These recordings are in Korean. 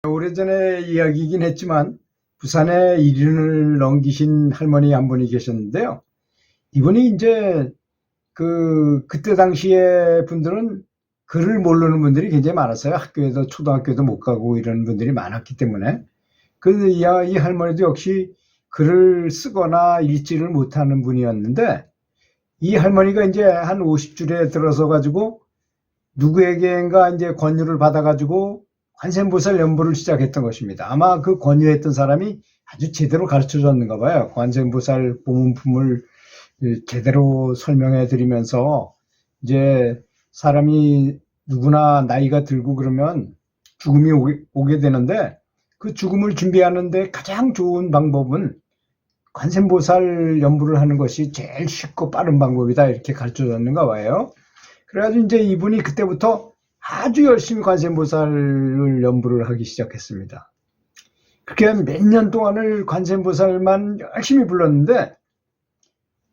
오래전에 이야기이긴 했지만 부산에 1인을 넘기신 할머니 한 분이 계셨는데요. 이분이 이제 그때 당시에 분들은 글을 모르는 분들이 굉장히 많았어요. 학교에도 초등학교도 못 가고 이런 분들이 많았기 때문에 이 할머니도 역시 글을 쓰거나 읽지를 못하는 분이었는데, 이 할머니가 이제 한 50줄에 들어서 가지고 누구에게인가 이제 권유를 받아 가지고 관세음보살 연부를 시작했던 것입니다. 아마 그 권유했던 사람이 아주 제대로 가르쳐 줬는가 봐요. 관세음보살 보문품을 제대로 설명해 드리면서, 이제 사람이 누구나 나이가 들고 그러면 죽음이 오게 되는데, 그 죽음을 준비하는데 가장 좋은 방법은 관세음보살 연부를 하는 것이 제일 쉽고 빠른 방법이다, 이렇게 가르쳐 줬는가 봐요. 그래가지고 이제 이분이 그때부터 아주 열심히 관세음보살을 연부를 하기 시작했습니다. 그렇게 몇 년 동안을 관세음보살만 열심히 불렀는데,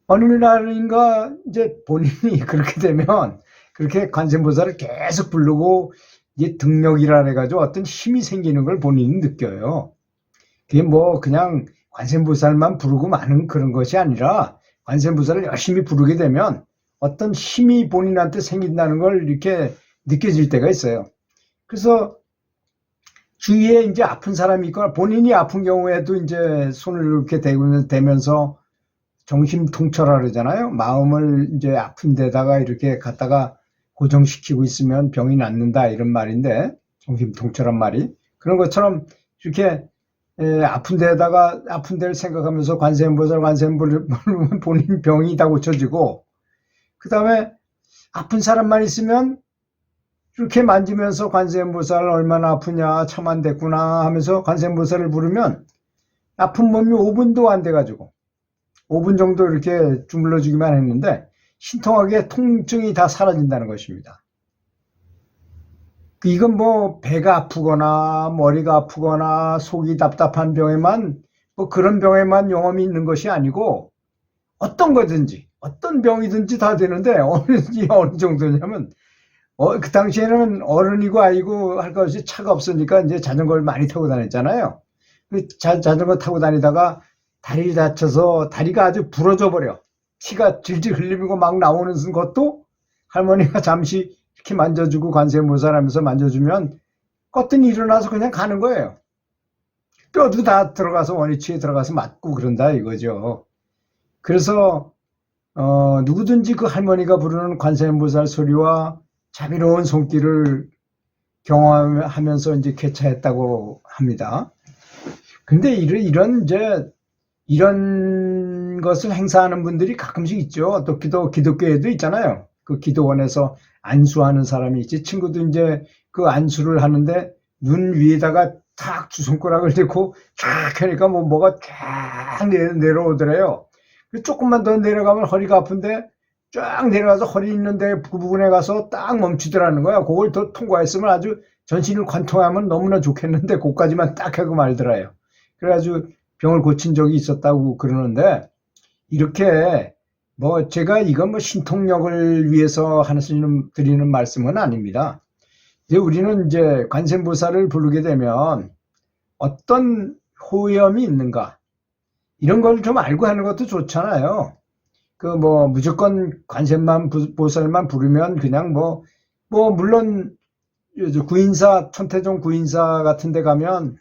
어느 날인가 이제 본인이 그렇게 되면 그렇게 관세음보살을 계속 부르고 이제 등력이라 해가지고 어떤 힘이 생기는 걸 본인이 느껴요. 그게 뭐 그냥 관세음보살만 부르고 마는 그런 것이 아니라, 관세음보살을 열심히 부르게 되면 어떤 힘이 본인한테 생긴다는 걸 이렇게 느껴질 때가 있어요. 그래서 주위에 이제 아픈 사람이 있거나 본인이 아픈 경우에도 이제 손을 이렇게 대면서 정신통철하라 그러잖아요. 마음을 이제 아픈 데다가 이렇게 갖다가 고정시키고 있으면 병이 낫는다, 이런 말인데, 정신통철한 말이. 그런 것처럼 이렇게 아픈 데다가 아픈 데를 생각하면서 관세음보살 부르면 본인 병이 다 고쳐지고, 그 다음에 아픈 사람만 있으면 이렇게 만지면서 관세음보살 얼마나 아프냐, 참 안 됐구나 하면서 관세음보살을 부르면 아픈 몸이 5분도 안 돼가지고 5분 정도 이렇게 주물러 주기만 했는데 신통하게 통증이 다 사라진다는 것입니다. 이건 뭐 배가 아프거나 머리가 아프거나 속이 답답한 병에만, 뭐 그런 병에만 용험이 있는 것이 아니고 어떤 거든지 어떤 병이든지 다 되는데, 어느 정도냐면 그 당시에는 어른이고 아이고 할 것 없이 차가 없으니까 이제 자전거를 많이 타고 다녔잖아요. 자전거 타고 다니다가 다리를 다쳐서 다리가 아주 부러져 버려. 피가 질질 흘리고 막 나오는 것도 할머니가 잠시 이렇게 만져주고 관세음보살 하면서 만져주면 껐더니 일어나서 그냥 가는 거예요. 뼈도 다 들어가서 원위치에 들어가서 맞고 그런다 이거죠. 그래서 누구든지 그 할머니가 부르는 관세음보살 소리와 자비로운 손길을 경험하면서 이제 쾌차했다고 합니다. 근데 이런 것을 행사하는 분들이 가끔씩 있죠. 또 기독교에도 있잖아요. 그 기도원에서 안수하는 사람이 있지. 친구도 이제 그 안수를 하는데 눈 위에다가 탁 두 손가락을 대고 쫙 하니까 뭐가 쫙 내려오더래요. 조금만 더 내려가면 허리가 아픈데 쫙 내려가서 허리 있는데 그 부분에 가서 딱 멈추더라는 거야. 그걸 더 통과했으면 아주 전신을 관통하면 너무나 좋겠는데 그까지만 딱 하고 말더라요. 그래가지고 병을 고친 적이 있었다고 그러는데, 이렇게 뭐 제가 이건 뭐 신통력을 위해서 드리는 말씀은 아닙니다. 이제 우리는 이제 관세음보살을 부르게 되면 어떤 호염이 있는가, 이런 걸 좀 알고 하는 것도 좋잖아요. 무조건 관세음보살만 부르면 그냥 물론 구인사, 천태종 구인사 같은 데 가면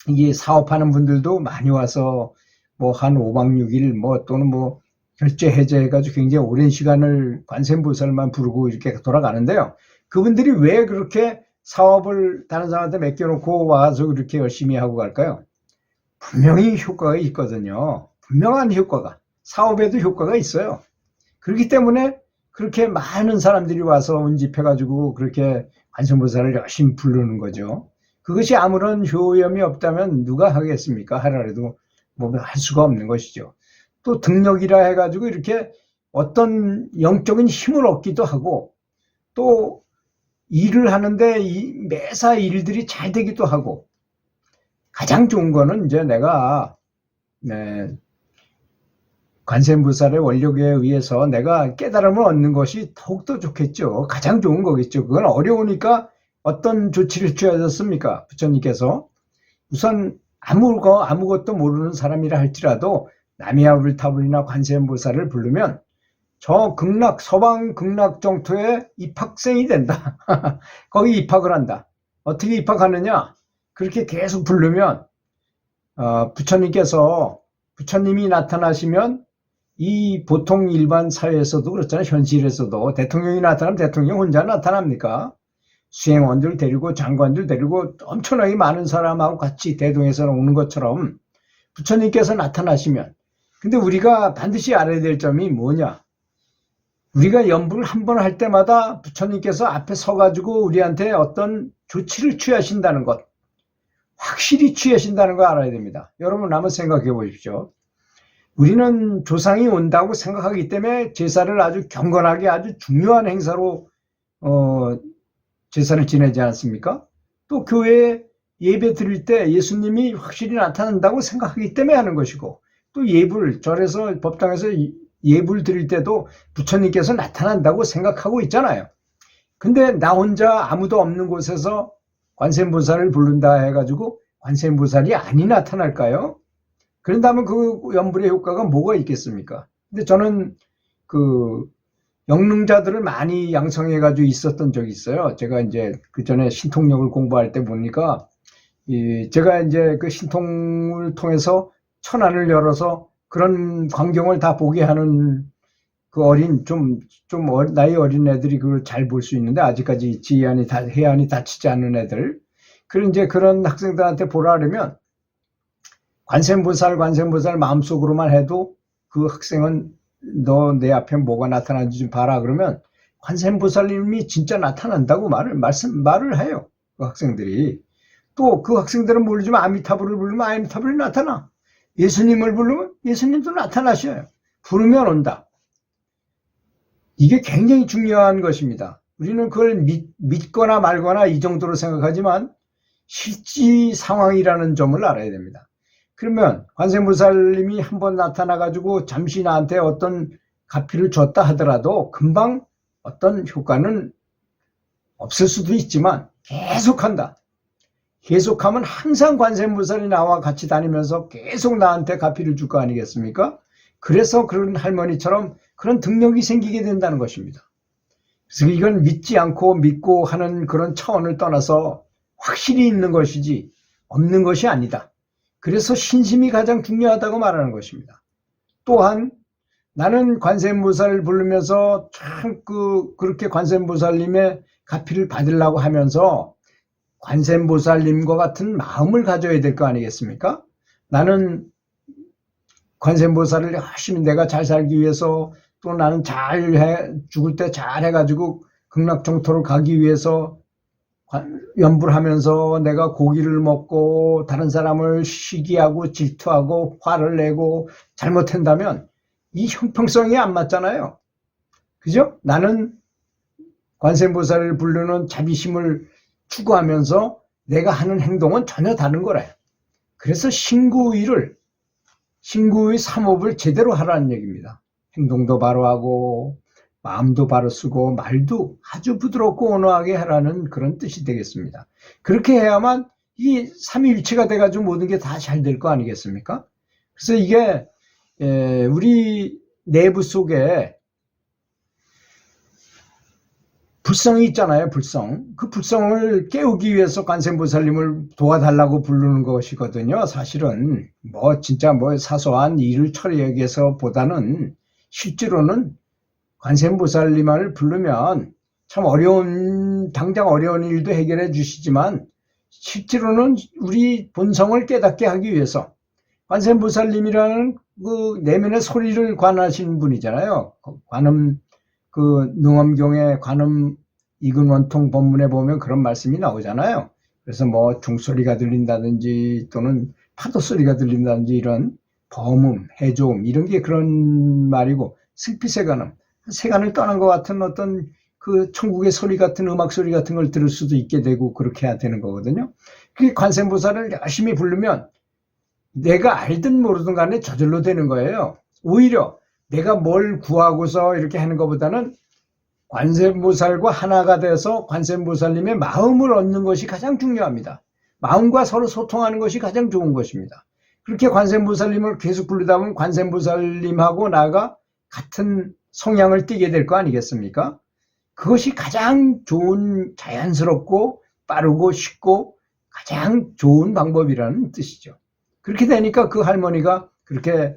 이게 사업하는 분들도 많이 와서 한 5박 6일 또는 결제 해제해가지고 굉장히 오랜 시간을 관세음보살만 부르고 이렇게 돌아가는데요. 그분들이 왜 그렇게 사업을 다른 사람한테 맡겨놓고 와서 그렇게 열심히 하고 갈까요? 분명히 효과가 있거든요. 분명한 효과가. 사업에도 효과가 있어요. 그렇기 때문에 그렇게 많은 사람들이 와서 운집해가지고 그렇게 관세음보살을 열심히 부르는 거죠. 그것이 아무런 효염이 없다면 누가 하겠습니까? 하라래도 할 수가 없는 것이죠. 또 등력이라 해가지고 이렇게 어떤 영적인 힘을 얻기도 하고, 또 일을 하는데 매사 일들이 잘 되기도 하고, 가장 좋은 거는 이제 내가 관세음보살의 원력에 의해서 내가 깨달음을 얻는 것이 더욱더 좋겠죠. 가장 좋은 거겠죠. 그건 어려우니까 어떤 조치를 취하셨습니까? 부처님께서 우선 아무것도 모르는 사람이라 할지라도 나미아불타불이나 관세음보살을 부르면 저 서방 극락 정토에 입학생이 된다. 거기 입학을 한다. 어떻게 입학하느냐? 그렇게 계속 부르면 부처님이 나타나시면 이 보통 일반 사회에서도 그렇잖아요. 현실에서도 대통령이 나타나면 대통령 혼자 나타납니까? 수행원들 데리고 장관들 데리고 엄청나게 많은 사람하고 같이 대동해서 오는 것처럼 부처님께서 나타나시면, 근데 우리가 반드시 알아야 될 점이 뭐냐? 우리가 연불을 한 번 할 때마다 부처님께서 앞에 서가지고 우리한테 어떤 조치를 취하신다는 것, 확실히 취하신다는 거 알아야 됩니다. 여러분 한번 생각해 보십시오. 우리는 조상이 온다고 생각하기 때문에 제사를 아주 경건하게 아주 중요한 행사로 제사를 지내지 않습니까? 또 교회에 예배 드릴 때 예수님이 확실히 나타난다고 생각하기 때문에 하는 것이고, 또 절에서 법당에서 예불 드릴 때도 부처님께서 나타난다고 생각하고 있잖아요. 근데 나 혼자 아무도 없는 곳에서 관세음보살을 부른다 해가지고 관세음보살이 아니 나타날까요? 그런다면 그 연불의 효과가 뭐가 있겠습니까? 근데 저는 그 영능자들을 많이 양성해가지고 있었던 적이 있어요. 제가 이제 그 전에 신통력을 공부할 때 보니까 제가 이제 그 신통을 통해서 천안을 열어서 그런 광경을 다 보게 하는 그 나이 어린 애들이 그걸 잘 볼 수 있는데, 아직까지 해안이 닫히지 않은 애들. 이제 그런 학생들한테 보라 그러면 관세음보살 마음속으로만 해도 그 학생은 너 내 앞에 뭐가 나타나는지 좀 봐라 그러면 관세음보살님이 진짜 나타난다고 말을 해요. 그 학생들이. 또 그 학생들은 모르지만 아미타불을 부르면 아미타불이 나타나. 예수님을 부르면 예수님도 나타나셔요. 부르면 온다. 이게 굉장히 중요한 것입니다. 우리는 그걸 믿거나 말거나 이 정도로 생각하지만 실지 상황이라는 점을 알아야 됩니다. 그러면 관세음보살님이 한번 나타나가지고 잠시 나한테 어떤 가피를 줬다 하더라도 금방 어떤 효과는 없을 수도 있지만 계속한다. 계속하면 항상 관세음보살이 나와 같이 다니면서 계속 나한테 가피를 줄 거 아니겠습니까? 그래서 그런 할머니처럼 그런 등력이 생기게 된다는 것입니다. 그래서 이건 믿지 않고 믿고 하는 그런 차원을 떠나서 확실히 있는 것이지 없는 것이 아니다. 그래서 신심이 가장 중요하다고 말하는 것입니다. 또한 나는 관세음보살을 부르면서 참 그렇게 관세음보살님의 가피를 받으려고 하면서 관세음보살님과 같은 마음을 가져야 될 거 아니겠습니까? 나는 관세음보살을 열심히 내가 잘 살기 위해서, 또 나는 죽을 때 잘 해가지고 극락정토를 가기 위해서 연불하면서 내가 고기를 먹고 다른 사람을 시기하고 질투하고 화를 내고 잘못한다면 이 형평성이 안 맞잖아요. 그죠? 나는 관세음보살을 부르는 자비심을 추구하면서 내가 하는 행동은 전혀 다른 거래요. 그래서 신구의 삼업을 제대로 하라는 얘기입니다. 행동도 바로 하고 마음도 바로 쓰고 말도 아주 부드럽고 온화하게 하라는 그런 뜻이 되겠습니다. 그렇게 해야만 이 삼위일체가 돼가지고 모든 게 다 잘 될 거 아니겠습니까? 그래서 이게 우리 내부 속에 불성이 있잖아요. 그 불성을 깨우기 위해서 관세음보살님을 도와달라고 부르는 것이거든요. 사실은 진짜 사소한 일을 처리하기 위해서보다는 실제로는 관세음보살님을 부르면 참 당장 어려운 일도 해결해 주시지만 실제로는 우리 본성을 깨닫게 하기 위해서, 관세음보살님이라는 그 내면의 소리를 관하시는 분이잖아요. 능엄경의 관음 이근원통 법문에 보면 그런 말씀이 나오잖아요. 그래서 종소리가 들린다든지 또는 파도 소리가 들린다든지 이런 범음, 해조음 이런 게 그런 말이고, 슬피세간음, 세간을 떠난 것 같은 어떤 그 천국의 소리 같은 음악 소리 같은 걸 들을 수도 있게 되고 그렇게 해야 되는 거거든요. 그 관세음보살을 열심히 부르면 내가 알든 모르든 간에 저절로 되는 거예요. 오히려 내가 뭘 구하고서 이렇게 하는 것보다는 관세음보살과 하나가 돼서 관세음보살님의 마음을 얻는 것이 가장 중요합니다. 마음과 서로 소통하는 것이 가장 좋은 것입니다. 그렇게 관세음보살님을 계속 부르다 보면 관세음보살님하고 나가 같은 성향을 띠게 될 거 아니겠습니까? 그것이 가장 좋은, 자연스럽고 빠르고 쉽고 가장 좋은 방법이라는 뜻이죠. 그렇게 되니까 그 할머니가 그렇게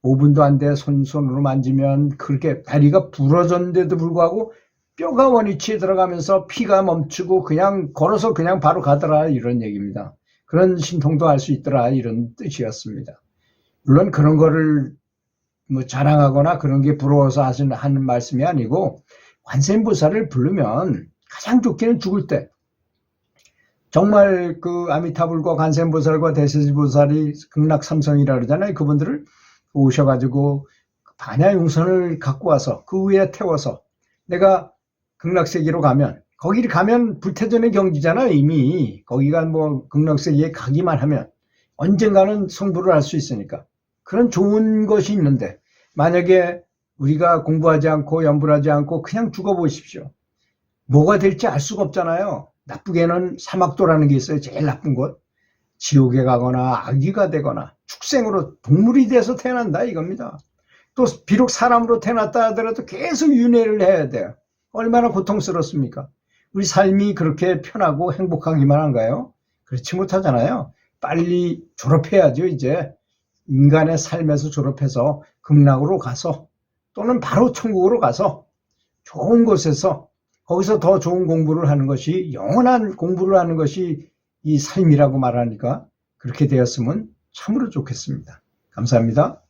5분도 안 돼 손으로 만지면 그렇게 다리가 부러졌는데도 불구하고 뼈가 원위치에 들어가면서 피가 멈추고 그냥 걸어서 그냥 바로 가더라, 이런 얘기입니다. 그런 신통도 할 수 있더라, 이런 뜻이었습니다. 물론 그런 거를 뭐 자랑하거나 그런 게 부러워서 하는 말씀이 아니고, 관세음보살을 부르면 가장 좋게는 죽을 때 정말 그 아미타불과 관세음보살과 대세지보살이 극락삼성이라 그러잖아요. 그분들을 오셔가지고 반야용선을 갖고 와서 그 위에 태워서 내가 극락세계로 가면, 거기를 가면 불태전의 경지잖아요. 이미 거기가 뭐 극락세계에 가기만 하면 언젠가는 성불을 할 수 있으니까 그런 좋은 것이 있는데, 만약에 우리가 공부하지 않고 연불하지 않고 그냥 죽어보십시오. 뭐가 될지 알 수가 없잖아요. 나쁘게는 사막도라는 게 있어요. 제일 나쁜 곳. 지옥에 가거나 아기가 되거나 축생으로 동물이 돼서 태어난다, 이겁니다. 또 비록 사람으로 태어났다 하더라도 계속 윤회를 해야 돼요. 얼마나 고통스럽습니까? 우리 삶이 그렇게 편하고 행복하기만 한가요? 그렇지 못하잖아요. 빨리 졸업해야죠. 이제 인간의 삶에서 졸업해서 극락으로 가서, 또는 바로 천국으로 가서 좋은 곳에서 거기서 더 좋은 공부를 하는 것이, 영원한 공부를 하는 것이 이 삶이라고 말하니까 그렇게 되었으면 참으로 좋겠습니다. 감사합니다.